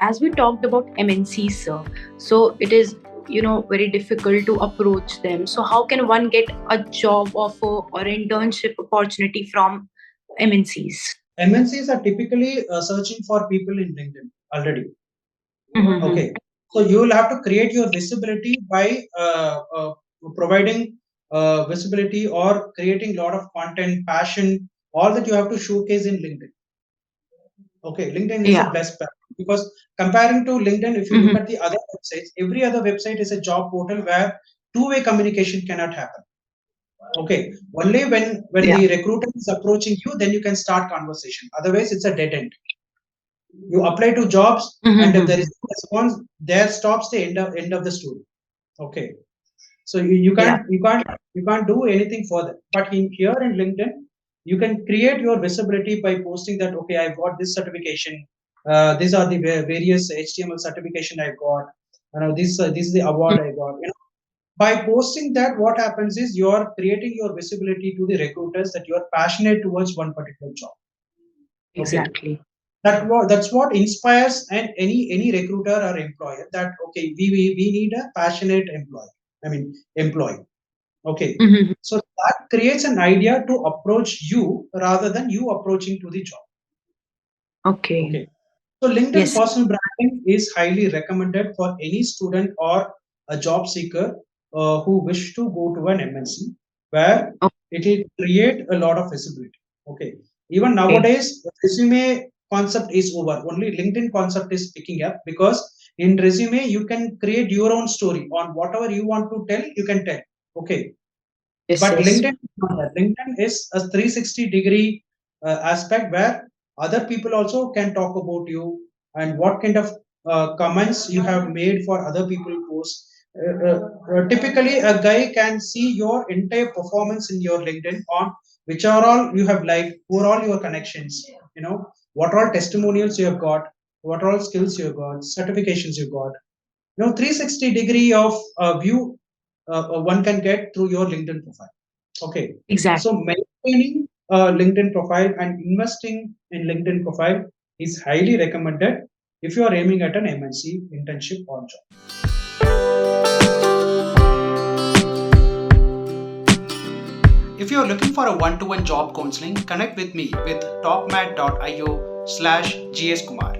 as we talked about MNCs, sir, so it is very difficult to approach them. So how can one get a job offer or internship opportunity from MNCs? MNCs are typically searching for people in LinkedIn already. Mm-hmm. Okay, so you will have to create your visibility by providing visibility or creating a lot of content, passion, all that you have to showcase in LinkedIn. Okay, LinkedIn is a Yeah. best platform because comparing to LinkedIn, if you look Mm-hmm. at the other websites, every other website is a job portal where two-way communication cannot happen. Okay, only when Yeah. the recruiter is approaching you, then you can start conversation. Otherwise, it's a dead end. You apply to jobs, and if there Mm-hmm. is no response, there stops the end of the story. Okay, so Yeah. you can't do anything further. But in here in LinkedIn, you can create your visibility by posting that okay, I've got this certification. These are the various HTML certification I got. This is the award I got. By posting that, what happens is you are creating your visibility to the recruiters that you are passionate towards one particular job. Okay, Exactly. that's what inspires and any recruiter or employer that okay, we need a passionate employee. I mean employee. Okay, Mm-hmm. so that creates an idea to approach you rather than you approaching to the job. Okay. Okay, so LinkedIn Yes. personal branding is highly recommended for any student or a job seeker who wish to go to an MNC where it will create a lot of visibility. Okay, even Okay. nowadays, the resume concept is over. Only LinkedIn concept is picking up because in resume you can create your own story on whatever you want to tell. You can tell. Okay, Yes. but Yes. LinkedIn is not that. LinkedIn is a 360-degree aspect where other people also can talk about you and what kind of comments you have made for other people posts. Typically, a guy can see your entire performance in your LinkedIn on which are all you have liked, who are all your connections, what all testimonials you have got, what all skills you have got, certifications you got. 360-degree of view one can get through your LinkedIn profile. Okay, so Exactly. maintaining a LinkedIn profile and investing in LinkedIn profile is highly recommended if you are aiming at an MNC internship or job. If you are looking for a one-to-one job counseling, connect with me with talkmat.io/GSKumar.